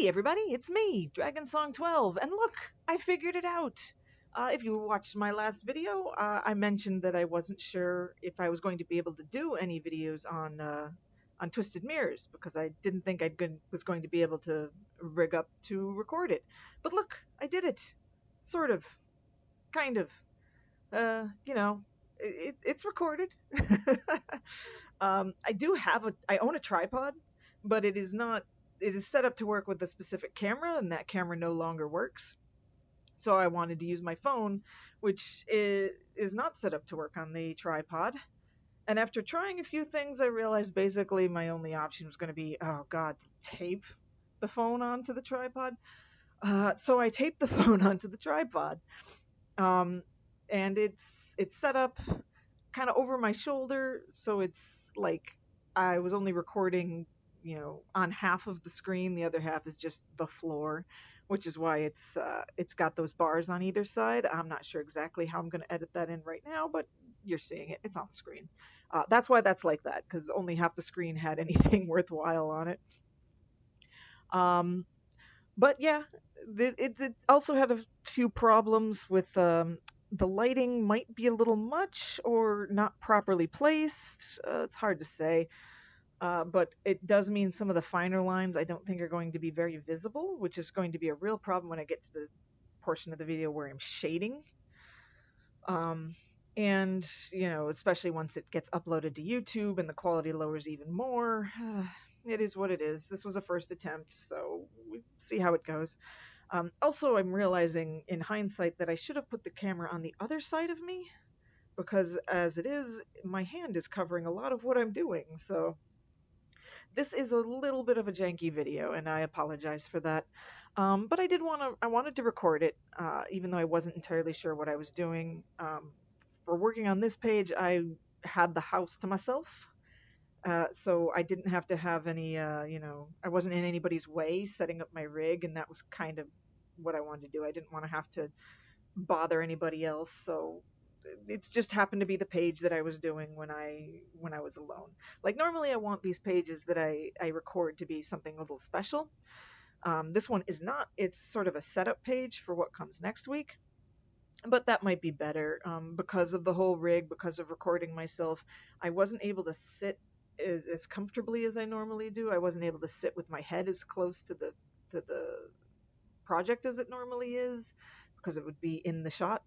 Hey everybody, it's me, Dragon Song 12, and look, I figured it out. If you watched my last video, I mentioned that I wasn't sure if I was going to be able to do any videos on Twisted Mirrors because I didn't think was going to be able to rig up to record it. But look, I did it. Sort of, kind of. You know, it's recorded. I own a tripod, but it is not, it is set up to work with a specific camera, and that camera no longer works. So I wanted to use my phone, which is not set up to work on the tripod. And after trying a few things, I realized basically my only option was going to be, oh God, tape the phone onto the tripod. So I taped the phone onto the tripod. Um, and it's set up kind of over my shoulder, so it's like I was only recording, on half of the screen. The other half is just the floor, which is why it's got those bars on either side. I'm not sure exactly how I'm going to edit that in right now, but you're seeing it. It's on the screen. That's why that's like that, because only half the screen had anything worthwhile on it. Um, but yeah, it also had a few problems with the lighting might be a little much or not properly placed. It's hard to say, but it does mean some of the finer lines I don't think are going to be very visible, which is going to be a real problem when I get to the portion of the video where I'm shading. Um, and especially once it gets uploaded to YouTube and the quality lowers even more. It is what it is. This was a first attempt, so we see how it goes. Also, I'm realizing in hindsight that I should have put the camera on the other side of me, because as it is, my hand is covering a lot of what I'm doing. So this is a little bit of a janky video, and I apologize for that. But I wanted to record it, even though I wasn't entirely sure what I was doing. For working on this page, I had the house to myself. So I didn't have to have any, I wasn't in anybody's way setting up my rig, and that was kind of what I wanted to do. I didn't want to have to bother anybody else, so it's just happened to be the page that I was doing when I was alone. Like normally, I want these pages that I record to be something a little special. This one is not. It's sort of a setup page for what comes next week, but that might be better because of the whole rig, because of recording myself. I wasn't able to sit as comfortably as I normally do. I wasn't able to sit with my head as close to the project as it normally is, because it would be in the shot.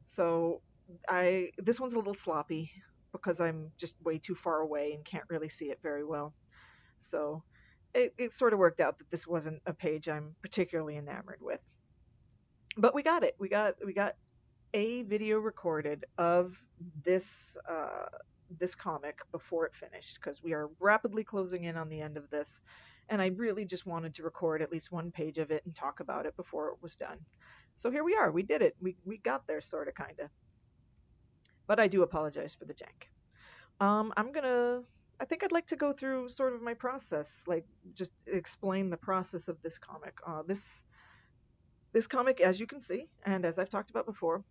So I this one's a little sloppy because I'm just way too far away and can't really see it very well. So it sort of worked out that this wasn't a page I'm particularly enamored with. But we got it. We got a video recorded of this comic before it finished, because we are rapidly closing in on the end of this, and I really just wanted to record at least one page of it and talk about it before it was done. So here we are. We did it. We got there, sort of, kind of. But I do apologize for the jank. I'm gonna. I think I'd like to go through sort of my process, like just explain the process of this comic. This comic, as you can see, and as I've talked about before,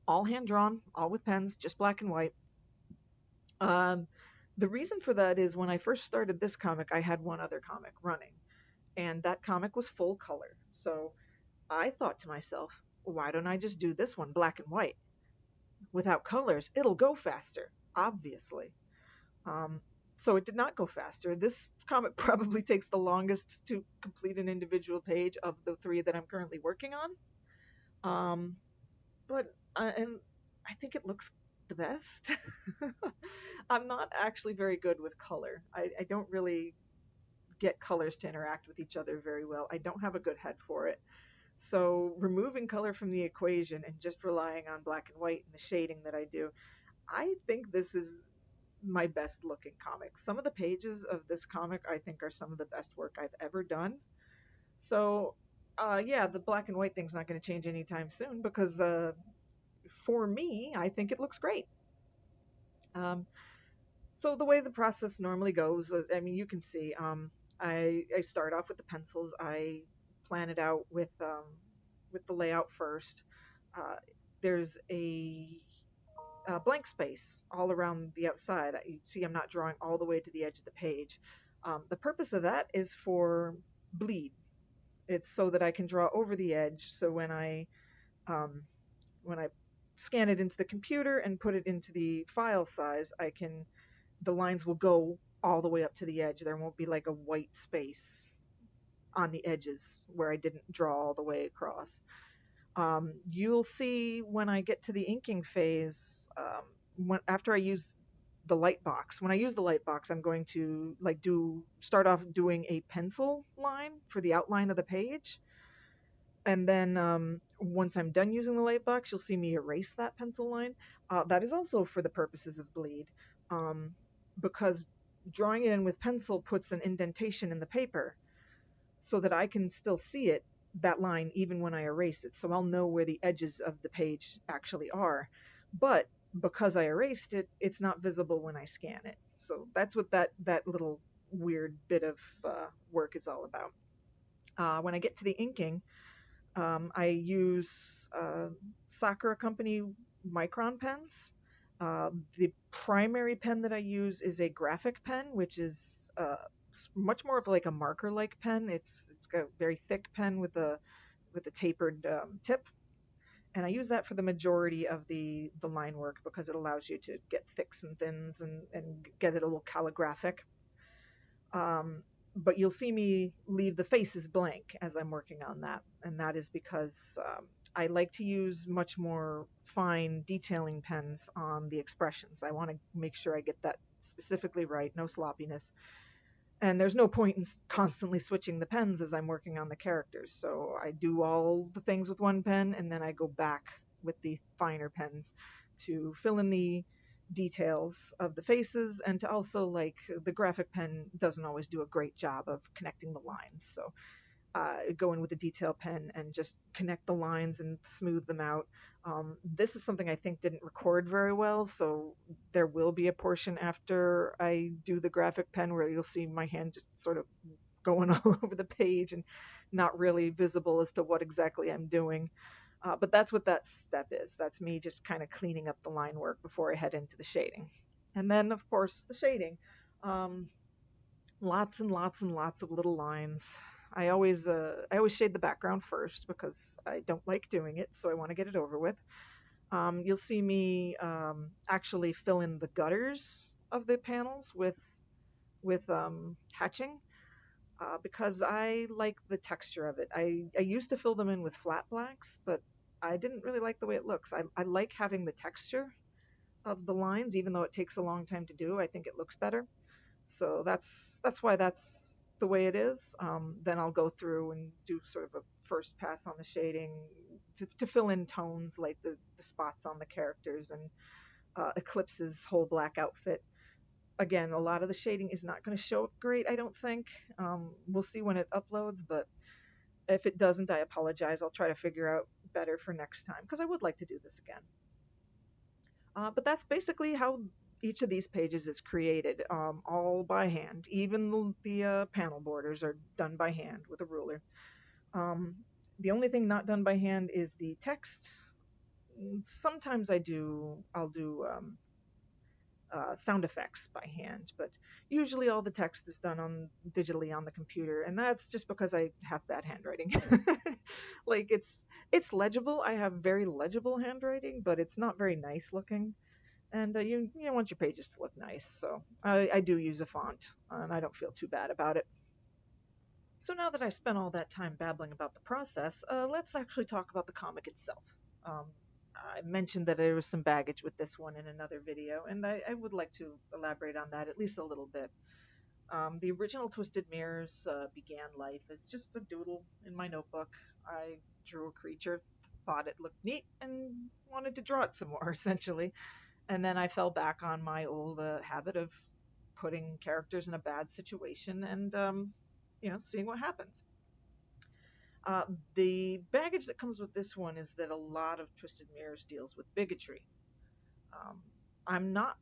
all hand drawn, all with pens, just black and white. Um, the reason for that is when I first started this comic, I had one other comic running, and that comic was full color. So I thought to myself, why don't I just do this one black and white? Without colors, it'll go faster, obviously. Um, so it did not go faster. This comic probably takes the longest to complete an individual page of the three that I'm currently working on. Um, and I think it looks the best. I'm not actually very good with color. I don't really get colors to interact with each other very well. I don't have a good head for it. So removing color from the equation and just relying on black and white and the shading that I do, I think this is my best looking comic. Some of the pages of this comic I think are some of the best work I've ever done. So yeah, the black and white thing's not going to change anytime soon, because for me, I think it looks great. Um, so the way the process normally goes, I mean, you can see, I start off with the pencils. I plan it out with the layout first. Uh, there's a blank space all around the outside. You see, I'm not drawing all the way to the edge of the page. The purpose of that is for bleed. It's so that I can draw over the edge. So um, when I scan it into the computer and put it into the file size, the lines will go all the way up to the edge. There won't be like a white space on the edges where I didn't draw all the way across. You'll see when I get to the inking phase, after I use the light box. When I use the light box, I'm going to like do start off doing a pencil line for the outline of the page, and then once I'm done using the light box, you'll see me erase that pencil line. That is also for the purposes of bleed, um, because drawing it in with pencil puts an indentation in the paper so that I can still see it, that line, even when I erase it. So I'll know where the edges of the page actually are. But because I erased it, it's not visible when I scan it. So that's what that little weird bit of work is all about. When I get to the inking, I use Sakura Company Micron pens. The primary pen that I use is a graphic pen, which is much more of like a marker-like pen. It's got a very thick pen with a tapered tip, and I use that for the majority of the line work because it allows you to get thicks and thins and get it a little calligraphic. But you'll see me leave the faces blank as I'm working on that, and that is because I like to use much more fine detailing pens on the expressions. I want to make sure I get that specifically right, no sloppiness. And there's no point in constantly switching the pens as I'm working on the characters. So I do all the things with one pen, and then I go back with the finer pens to fill in the details of the faces, and to also, like, the graphic pen doesn't always do a great job of connecting the lines. So go in with a detail pen and just connect the lines and smooth them out. This is something I think didn't record very well, so there will be a portion after I do the graphic pen where you'll see my hand just sort of going all over the page and not really visible as to what exactly I'm doing. But that's what that step is. That's me just kind of cleaning up the line work before I head into the shading. And then, of course, the shading. Um, Lots and lots and lots of little lines. I always shade the background first because I don't like doing it, so I want to get it over with. You'll see me actually fill in the gutters of the panels with hatching because I like the texture of it. I used to fill them in with flat blacks, but I didn't really like the way it looks. I like having the texture of the lines, even though it takes a long time to do. I think it looks better. So that's why that's the way it is. Then I'll go through and do sort of a first pass on the shading to fill in tones like the spots on the characters and Eclipse's whole black outfit. Again, a lot of the shading is not going to show up great, I don't think. We'll see when it uploads, but if it doesn't, I apologize. I'll try to figure out better for next time because I would like to do this again. But that's basically how each of these pages is created, all by hand. Even the panel borders are done by hand with a ruler. Um, the only thing not done by hand is the text. Sometimes I'll do sound effects by hand, but usually all the text is done digitally on the computer, and that's just because I have bad handwriting. Like it's legible. I have very legible handwriting, but it's not very nice looking. And you want your pages to look nice, so I do use a font, and I don't feel too bad about it. So now that I spent all that time babbling about the process, let's actually talk about the comic itself. Um, I mentioned that there was some baggage with this one in another video, and I would like to elaborate on that at least a little bit. The original Twisted Mirrors began life as just a doodle in my notebook. I drew a creature, thought it looked neat, and wanted to draw it some more, essentially. And then I fell back on my old habit of putting characters in a bad situation and seeing what happens. The baggage that comes with this one is that a lot of Twisted Mirrors deals with bigotry. Um, I'm not.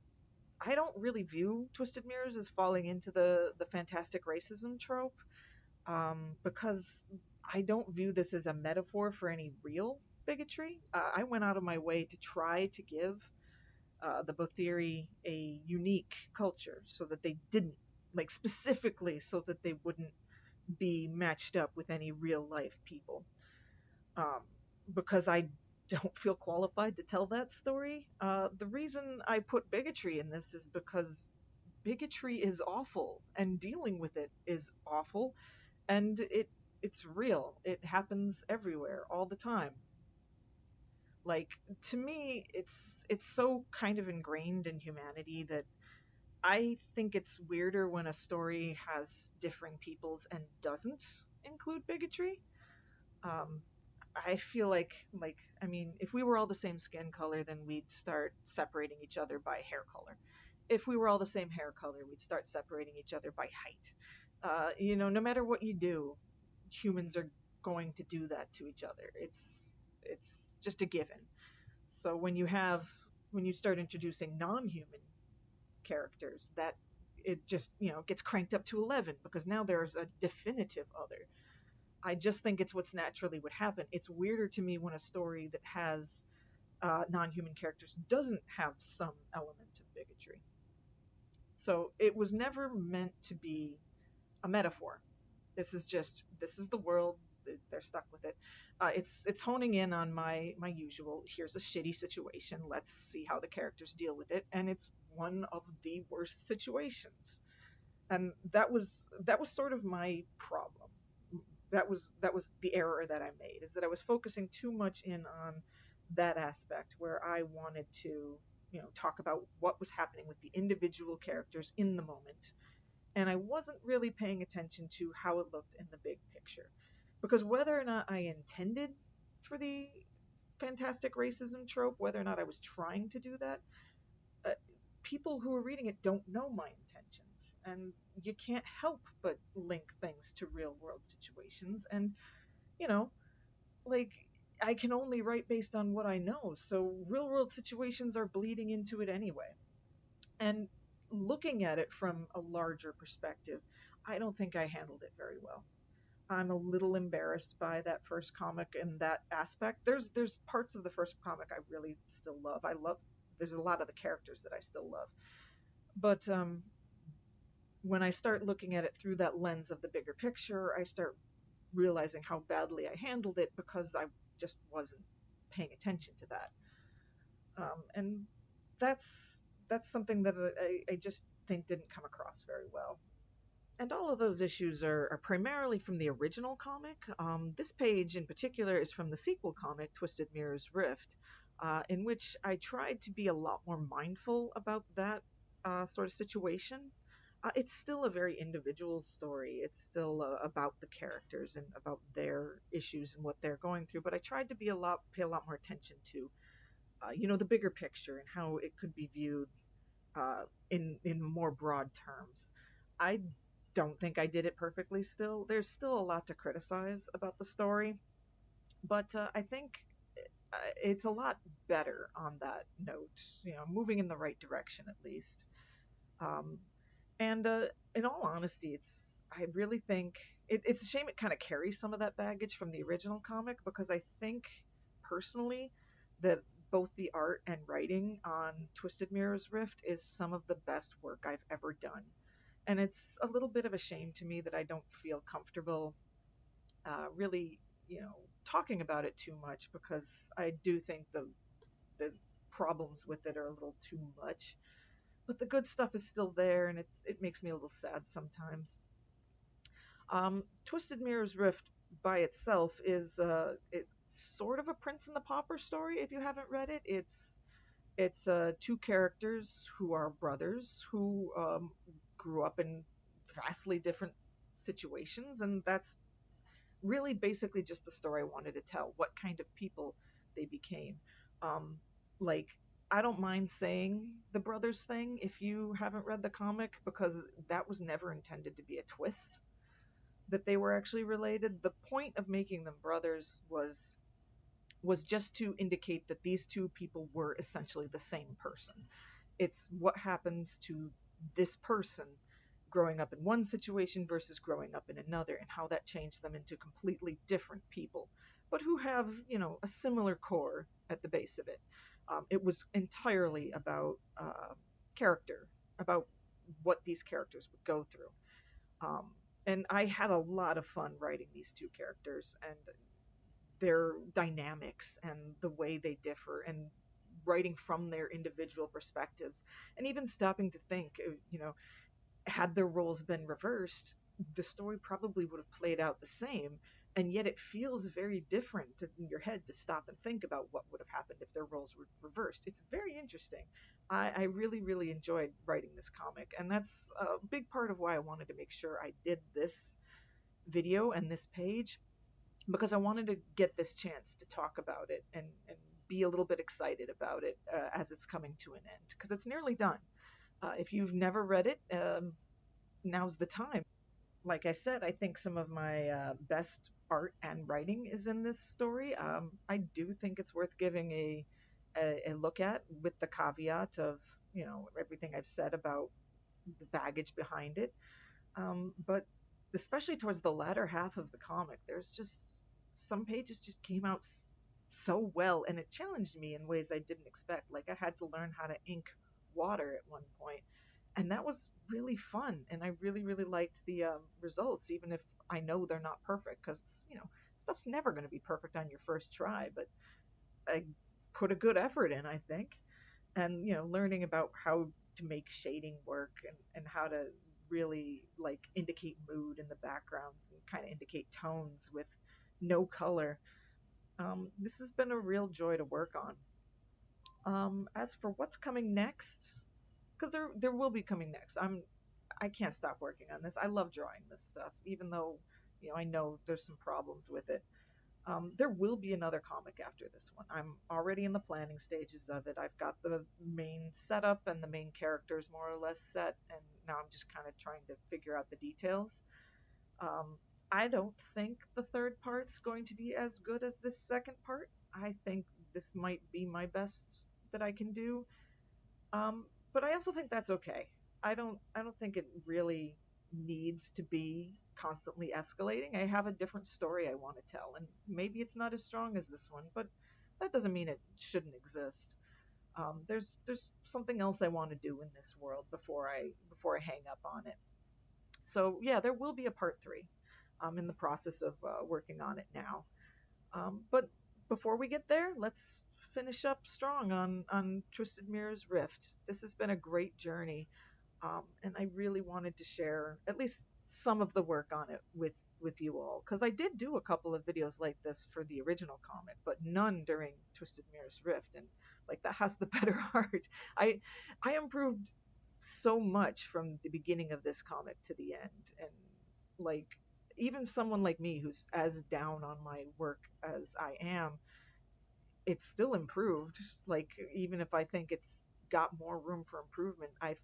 I don't really view Twisted Mirrors as falling into the fantastic racism trope, because I don't view this as a metaphor for any real bigotry. I went out of my way to try to give the Bothiri a unique culture so that they didn't, like, specifically so that they wouldn't be matched up with any real life people, um, because I don't feel qualified to tell that story. The reason I put bigotry in this is because bigotry is awful, and dealing with it is awful, and it's real. It happens everywhere, all the time. Like, to me, it's so kind of ingrained in humanity that I think it's weirder when a story has differing peoples and doesn't include bigotry. Um, I feel like I mean, if we were all the same skin color, then we'd start separating each other by hair color. If we were all the same hair color, we'd start separating each other by height. No matter what you do, humans are going to do that to each other. It's just a given. So when you start introducing non-human characters, that it just gets cranked up to 11 because now there's a definitive other. I just think it's what's naturally would happen. It's weirder to me when a story that has non-human characters doesn't have some element of bigotry. So it was never meant to be a metaphor. This is the world. They're stuck with it. It's honing in on my usual. Here's a shitty situation. Let's see how the characters deal with it, and it's one of the worst situations. And that was sort of my problem. That was the error that I made, is that I was focusing too much in on that aspect where I wanted to talk about what was happening with the individual characters in the moment, and I wasn't really paying attention to how it looked in the big picture. Because whether or not I intended for the fantastic racism trope, whether or not I was trying to do that, uh, people who are reading it don't know my intentions. And you can't help but link things to real world situations. And, you know, like, I can only write based on what I know. So real world situations are bleeding into it anyway. And looking at it from a larger perspective, I don't think I handled it very well. I'm a little embarrassed by that first comic in that aspect. There's parts of the first comic I really still love. There's a lot of the characters that I still love. But when I start looking at it through that lens of the bigger picture, I start realizing how badly I handled it because I just wasn't paying attention to that. And that's that's something that I just think didn't come across very well. And all of those issues are primarily from the original comic. This page in particular is from the sequel comic, Twisted Mirror's Rift, in which I tried to be a lot more mindful about that sort of situation. It's still a very individual story. It's still about the characters and about their issues and what they're going through. But I tried to pay a lot more attention to, the bigger picture and how it could be viewed in more broad terms. I don't think I did it perfectly. Still, there's still a lot to criticize about the story, but I think it's a lot better on that note. Moving in the right direction at least. Um, and in all honesty, I really think it's a shame it kind of carries some of that baggage from the original comic, because I think personally that both the art and writing on Twisted Mirror's Rift is some of the best work I've ever done. And it's a little bit of a shame to me that I don't feel comfortable really, talking about it too much, because I do think the problems with it are a little too much. But the good stuff is still there, and it makes me a little sad sometimes. Twisted Mirror's Rift by itself is it's sort of a Prince and the Pauper story. If you haven't read it, it's two characters who are brothers who grew up in vastly different situations, and that's really basically just the story I wanted to tell. What kind of people they became. Um, like, I don't mind saying the brothers thing if you haven't read the comic, because that was never intended to be a twist that they were actually related. The point of making them brothers was just to indicate that these two people were essentially the same person. It's what happens to this person growing up in one situation versus growing up in another, and how that changed them into completely different people, but who have, a similar core at the base of it. It was entirely about character, about what these characters would go through. Um, And I had a lot of fun writing these two characters and their dynamics and the way they differ, and writing from their individual perspectives, and even stopping to think, had their roles been reversed, the story probably would have played out the same, and yet it feels very different in your head to stop and think about what would have happened if their roles were reversed. It's very interesting. I really, really enjoyed writing this comic, and that's a big part of why I wanted to make sure I did this video and this page, because I wanted to get this chance to talk about it and be a little bit excited about it as it's coming to an end, because it's nearly done. If you've never read it, now's the time. Like I said, I think some of my best art and writing is in this story. I do think it's worth giving a look at, with the caveat of everything I've said about the baggage behind it. But especially towards the latter half of the comic, there's just some pages just came out so well, and it challenged me in ways I didn't expect. Like I had to learn how to ink water at one point, and that was really fun. And I really, really liked the results, even if I know they're not perfect, because stuff's never going to be perfect on your first try. But I put a good effort in, I think, and learning about how to make shading work, and how to really like indicate mood in the backgrounds and kind of indicate tones with no color. This has been a real joy to work on. As for what's coming next, because there will be coming next. I can't stop working on this. I love drawing this stuff, even though I know there's some problems with it. There will be another comic after this one. I'm already in the planning stages of it. I've got the main setup and the main characters more or less set, and now I'm just kind of trying to figure out the details. Um, I don't think the third part's going to be as good as this second part. I think this might be my best that I can do. Um, but I also think that's okay. I don't think it really needs to be constantly escalating. I have a different story I want to tell, and maybe it's not as strong as this one, but that doesn't mean it shouldn't exist. There's something else I want to do in this world before I hang up on it. So yeah, there will be a part three. I'm in the process of working on it now. But before we get there, let's finish up strong on Twisted Mirrors Rift. This has been a great journey, and I really wanted to share at least some of the work on it with you all, because I did do a couple of videos like this for the original comic, but none during Twisted Mirrors Rift, and like that has the better heart. I improved so much from the beginning of this comic to the end, and like even someone like me who's as down on my work as I am, it's still improved. Like even if I think it's got more room for improvement, I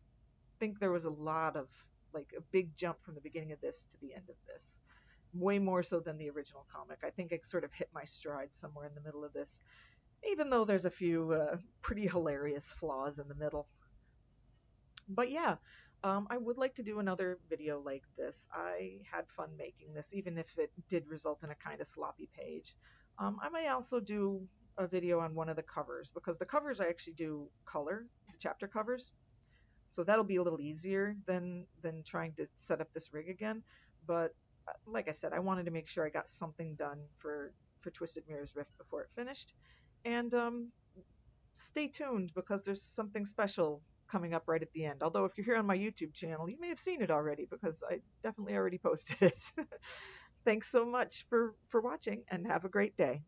think there was a lot of like a big jump from the beginning of this to the end of this, way more so than the original comic. I think I sort of hit my stride somewhere in the middle of this, even though there's a few pretty hilarious flaws in the middle. But yeah, I would like to do another video like this. I had fun making this, even if it did result in a kind of sloppy page. I may also do a video on one of the covers, because the covers I actually do color, the chapter covers, so that'll be a little easier than trying to set up this rig again. But like I said, I wanted to make sure I got something done for Twisted Mirrors Rift before it finished. And stay tuned, because there's something special coming up right at the end. Although if you're here on my YouTube channel, you may have seen it already, because I definitely already posted it. Thanks so much for watching, and have a great day.